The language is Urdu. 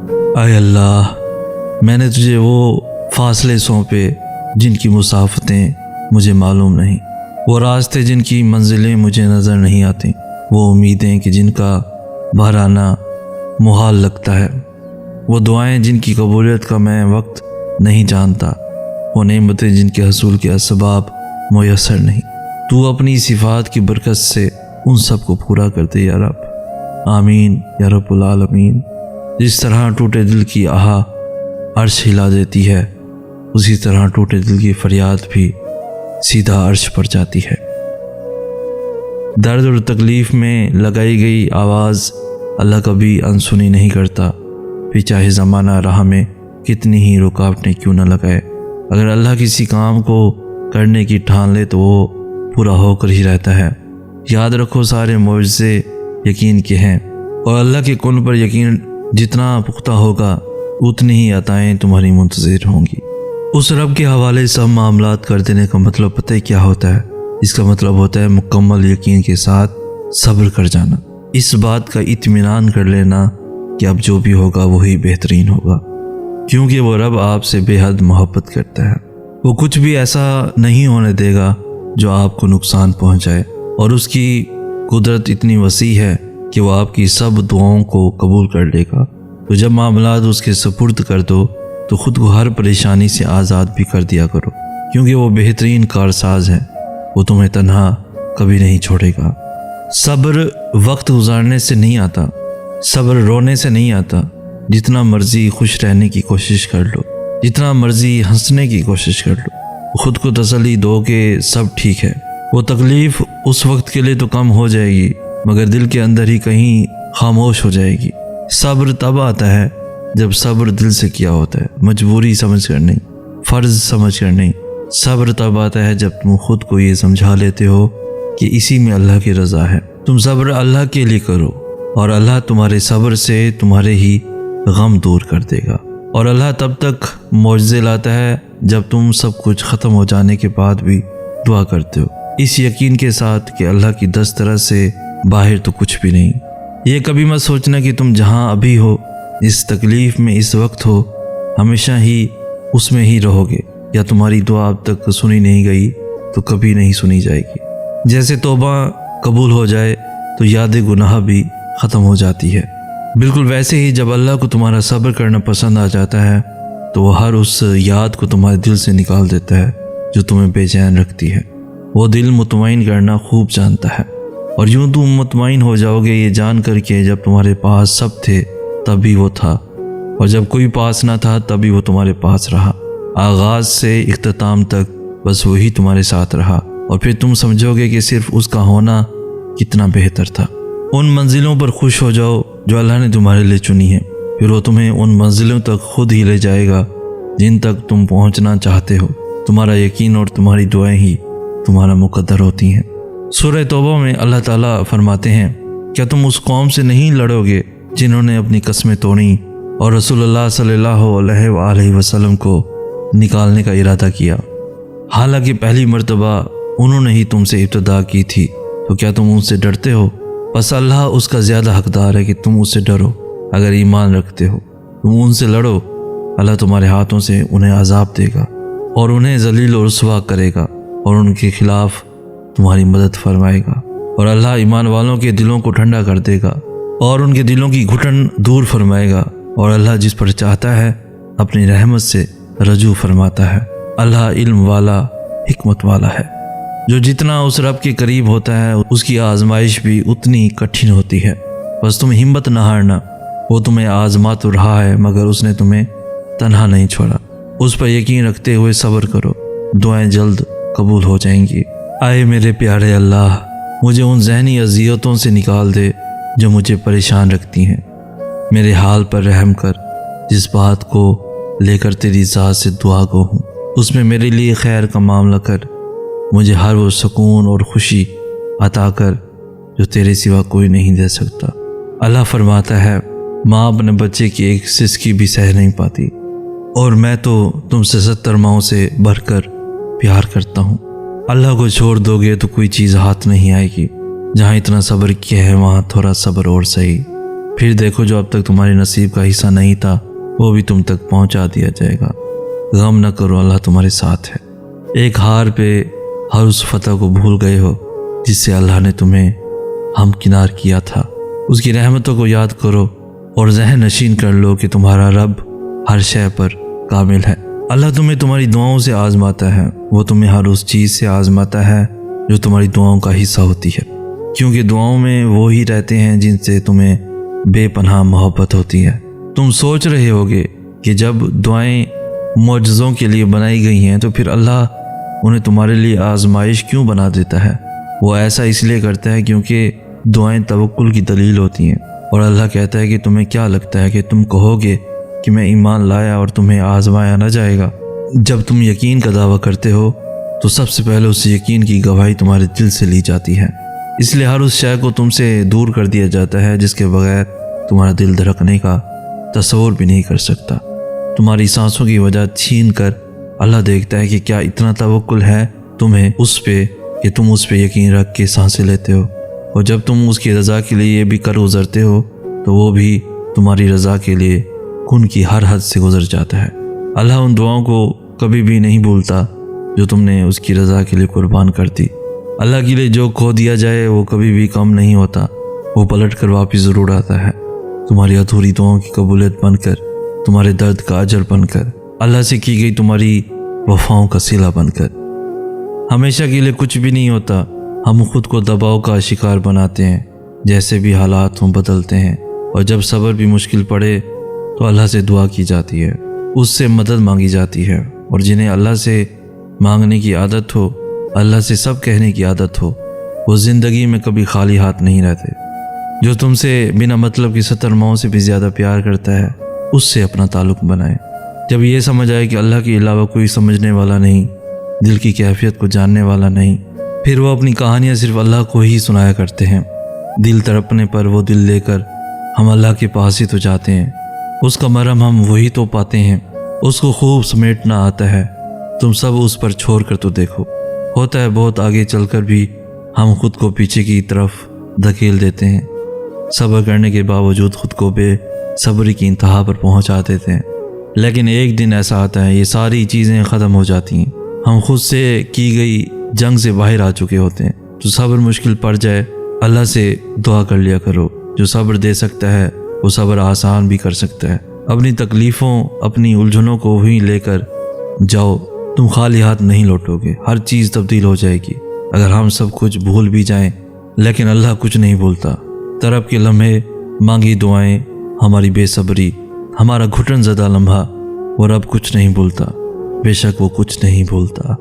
اے اللہ، میں نے تجھے وہ فاصلے سونپے جن کی مسافتیں مجھے معلوم نہیں، وہ راستے جن کی منزلیں مجھے نظر نہیں آتی، وہ امیدیں کہ جن کا بہرانا محال لگتا ہے، وہ دعائیں جن کی قبولیت کا میں وقت نہیں جانتا، وہ نعمتیں جن کے حصول کے اسباب میسر نہیں۔ تو اپنی صفات کی برکت سے ان سب کو پورا کر دے یا رب، آمین یا رب العالمین۔ جس طرح ٹوٹے دل کی آہ عرش ہلا دیتی ہے، اسی طرح ٹوٹے دل کی فریاد بھی سیدھا عرش پر جاتی ہے۔ درد اور تکلیف میں لگائی گئی آواز اللہ کبھی انسنی نہیں کرتا، پھر چاہے زمانہ راہ میں کتنی ہی رکاوٹیں کیوں نہ لگائے۔ اگر اللہ کسی کام کو کرنے کی ٹھان لے تو وہ پورا ہو کر ہی رہتا ہے۔ یاد رکھو، سارے معجزے یقین کے ہیں، اور اللہ کے کن پر یقین جتنا پختہ ہوگا اتنی ہی عطائیں تمہاری منتظر ہوں گی۔ اس رب کے حوالے سب معاملات کر دینے کا مطلب پتہ ہے کیا ہوتا ہے؟ اس کا مطلب ہوتا ہے مکمل یقین کے ساتھ صبر کر جانا، اس بات کا اطمینان کر لینا کہ اب جو بھی ہوگا وہی بہترین ہوگا، کیونکہ وہ رب آپ سے بے حد محبت کرتا ہے۔ وہ کچھ بھی ایسا نہیں ہونے دے گا جو آپ کو نقصان پہنچائے، اور اس کی قدرت اتنی وسیع ہے کہ وہ آپ کی سب دعاؤں کو قبول کر لے گا۔ تو جب معاملات اس کے سپرد کر دو تو خود کو ہر پریشانی سے آزاد بھی کر دیا کرو، کیونکہ وہ بہترین کارساز ہے، وہ تمہیں تنہا کبھی نہیں چھوڑے گا۔ صبر وقت گزارنے سے نہیں آتا، صبر رونے سے نہیں آتا۔ جتنا مرضی خوش رہنے کی کوشش کر لو، جتنا مرضی ہنسنے کی کوشش کر لو، خود کو تسلی دو کہ سب ٹھیک ہے۔ وہ تکلیف اس وقت کے لیے تو کم ہو جائے گی، مگر دل کے اندر ہی کہیں خاموش ہو جائے گی۔ صبر تب آتا ہے جب صبر دل سے کیا ہوتا ہے، مجبوری سمجھ کر نہیں، فرض سمجھ کر نہیں۔ صبر تب آتا ہے جب تم خود کو یہ سمجھا لیتے ہو کہ اسی میں اللہ کی رضا ہے۔ تم صبر اللہ کے لیے کرو، اور اللہ تمہارے صبر سے تمہارے ہی غم دور کر دے گا۔ اور اللہ تب تک معجزے لاتا ہے جب تم سب کچھ ختم ہو جانے کے بعد بھی دعا کرتے ہو، اس یقین کے ساتھ کہ اللہ کی دسترس سے باہر تو کچھ بھی نہیں۔ یہ کبھی مت سوچنا کہ تم جہاں ابھی ہو، اس تکلیف میں اس وقت ہو، ہمیشہ ہی اس میں ہی رہو گے، یا تمہاری دعا اب تک سنی نہیں گئی تو کبھی نہیں سنی جائے گی۔ جیسے توبہ قبول ہو جائے تو یاد گناہ بھی ختم ہو جاتی ہے، بالکل ویسے ہی جب اللہ کو تمہارا صبر کرنا پسند آ جاتا ہے تو وہ ہر اس یاد کو تمہارے دل سے نکال دیتا ہے جو تمہیں بے چین رکھتی ہے۔ وہ دل مطمئن کرنا خوب جانتا ہے، اور یوں تم مطمئن ہو جاؤ گے یہ جان کر کے جب تمہارے پاس سب تھے تب بھی وہ تھا، اور جب کوئی پاس نہ تھا تب بھی وہ تمہارے پاس رہا۔ آغاز سے اختتام تک بس وہی تمہارے ساتھ رہا، اور پھر تم سمجھو گے کہ صرف اس کا ہونا کتنا بہتر تھا۔ ان منزلوں پر خوش ہو جاؤ جو اللہ نے تمہارے لیے چنی ہیں، پھر وہ تمہیں ان منزلوں تک خود ہی لے جائے گا جن تک تم پہنچنا چاہتے ہو۔ تمہارا یقین اور تمہاری دعائیں ہی تمہارا مقدر ہوتی ہیں۔ سورہ توبہ میں اللہ تعالیٰ فرماتے ہیں، کیا تم اس قوم سے نہیں لڑو گے جنہوں نے اپنی قسمیں توڑیں اور رسول اللہ صلی اللہ علیہ وآلہ وسلم کو نکالنے کا ارادہ کیا، حالانکہ پہلی مرتبہ انہوں نے ہی تم سے ابتدا کی تھی، تو کیا تم ان سے ڈرتے ہو؟ بس اللہ اس کا زیادہ حقدار ہے کہ تم اس سے ڈرو۔ اگر ایمان رکھتے ہو تم ان سے لڑو، اللہ تمہارے ہاتھوں سے انہیں عذاب دے گا اور انہیں ذلیل و رسوا کرے گا، اور ان کے خلاف تمہاری مدد فرمائے گا، اور اللہ ایمان والوں کے دلوں کو ٹھنڈا کر دے گا اور ان کے دلوں کی گھٹن دور فرمائے گا، اور اللہ جس پر چاہتا ہے اپنی رحمت سے رجوع فرماتا ہے۔ اللہ علم والا، حکمت والا ہے۔ جو جتنا اس رب کے قریب ہوتا ہے اس کی آزمائش بھی اتنی کٹھن ہوتی ہے۔ بس تم ہمت نہ ہارنا، وہ تمہیں آزما تو رہا ہے مگر اس نے تمہیں تنہا نہیں چھوڑا۔ اس پر یقین رکھتے ہوئے صبر کرو، دعائیں جلد قبول ہو جائیں گی۔ آئے میرے پیارے اللہ، مجھے ان ذہنی اذیتوں سے نکال دے جو مجھے پریشان رکھتی ہیں۔ میرے حال پر رحم کر، جس بات کو لے کر تیری ذات سے دعا گو ہوں، اس میں میرے لیے خیر کا معاملہ کر، مجھے ہر وہ سکون اور خوشی عطا کر جو تیرے سوا کوئی نہیں دے سکتا۔ اللہ فرماتا ہے، ماں اپنے بچے کی ایک سسکی بھی سہ نہیں پاتی، اور میں تو تم سے 70 ماؤں سے بڑھ کر پیار کرتا ہوں۔ اللہ کو چھوڑ دو گے تو کوئی چیز ہاتھ نہیں آئے گی۔ جہاں اتنا صبر کیا ہے وہاں تھوڑا صبر اور صحیح، پھر دیکھو جو اب تک تمہارے نصیب کا حصہ نہیں تھا وہ بھی تم تک پہنچا دیا جائے گا۔ غم نہ کرو، اللہ تمہارے ساتھ ہے۔ ایک ہار پہ ہر اس فتح کو بھول گئے ہو جس سے اللہ نے تمہیں ہمکنار کیا تھا۔ اس کی رحمتوں کو یاد کرو اور ذہن نشین کر لو کہ تمہارا رب ہر شے پر کامل ہے۔ اللہ تمہیں تمہاری دعاؤں سے آزماتا ہے، وہ تمہیں ہر اس چیز سے آزماتا ہے جو تمہاری دعاؤں کا حصہ ہوتی ہے، کیونکہ دعاؤں میں وہی رہتے ہیں جن سے تمہیں بے پناہ محبت ہوتی ہے۔ تم سوچ رہے ہوگے کہ جب دعائیں معجزوں کے لیے بنائی گئی ہیں تو پھر اللہ انہیں تمہارے لیے آزمائش کیوں بنا دیتا ہے؟ وہ ایسا اس لیے کرتا ہے کیونکہ دعائیں توکل کی دلیل ہوتی ہیں، اور اللہ کہتا ہے کہ تمہیں کیا لگتا ہے کہ تم کہو گے کہ میں ایمان لایا اور تمہیں آزمایا نہ جائے گا؟ جب تم یقین کا دعویٰ کرتے ہو تو سب سے پہلے اس یقین کی گواہی تمہارے دل سے لی جاتی ہے، اس لیے ہر اس شے کو تم سے دور کر دیا جاتا ہے جس کے بغیر تمہارا دل دھڑکنے کا تصور بھی نہیں کر سکتا۔ تمہاری سانسوں کی وجہ چھین کر اللہ دیکھتا ہے کہ کیا اتنا توکل ہے تمہیں اس پہ کہ تم اس پہ یقین رکھ کے سانسیں لیتے ہو، اور جب تم اس کی رضا کے لیے یہ بھی کر گزرتے ہو تو وہ بھی تمہاری رضا کے لیے خون کی ہر حد سے گزر جاتا ہے۔ اللہ ان دعاؤں کو کبھی بھی نہیں بھولتا جو تم نے اس کی رضا کے لیے قربان کر دی۔ اللہ کے لیے جو کھو دیا جائے وہ کبھی بھی کم نہیں ہوتا، وہ پلٹ کر واپس ضرور آتا ہے، تمہاری ادھوری دعاؤں کی قبولیت بن کر، تمہارے درد کا اجر بن کر، اللہ سے کی گئی تمہاری وفاؤں کا صلہ بن کر۔ ہمیشہ کے لیے کچھ بھی نہیں ہوتا، ہم خود کو دباؤ کا شکار بناتے ہیں، جیسے بھی حالات ہوں بدلتے ہیں، اور جب صبر بھی مشکل پڑے تو اللہ سے دعا کی جاتی ہے، اس سے مدد مانگی جاتی ہے، اور جنہیں اللہ سے مانگنے کی عادت ہو، اللہ سے سب کہنے کی عادت ہو، وہ زندگی میں کبھی خالی ہاتھ نہیں رہتے۔ جو تم سے بنا مطلب کی 70 ماؤں سے بھی زیادہ پیار کرتا ہے اس سے اپنا تعلق بنائے۔ جب یہ سمجھ آئے کہ اللہ کے علاوہ کوئی سمجھنے والا نہیں، دل کی کیفیت کو جاننے والا نہیں، پھر وہ اپنی کہانیاں صرف اللہ کو ہی سنایا کرتے ہیں۔ دل تڑپنے پر وہ دل لے کر ہم اللہ کے پاس ہی تو جاتے ہیں، اس کا مرہم ہم وہی تو پاتے ہیں، اس کو خوب سمیٹنا آتا ہے۔ تم سب اس پر چھوڑ کر تو دیکھو، ہوتا ہے بہت آگے چل کر بھی ہم خود کو پیچھے کی طرف دھکیل دیتے ہیں، صبر کرنے کے باوجود خود کو بے صبری کی انتہا پر پہنچا دیتے ہیں، لیکن ایک دن ایسا آتا ہے یہ ساری چیزیں ختم ہو جاتی ہیں، ہم خود سے کی گئی جنگ سے باہر آ چکے ہوتے ہیں۔ تو صبر مشکل پڑ جائے اللہ سے دعا کر لیا کرو، جو صبر دے سکتا ہے وہ صبر آسان بھی کر سکتا ہے۔ اپنی تکلیفوں اپنی الجھنوں کو ہی لے کر جاؤ، تم خالی ہاتھ نہیں لوٹو گے، ہر چیز تبدیل ہو جائے گی۔ اگر ہم سب کچھ بھول بھی جائیں لیکن اللہ کچھ نہیں بھولتا۔ طرب کے لمحے، مانگی دعائیں، ہماری بے صبری، ہمارا گھٹن زدہ لمحہ، وہ رب کچھ نہیں بھولتا، بے شک وہ کچھ نہیں بھولتا۔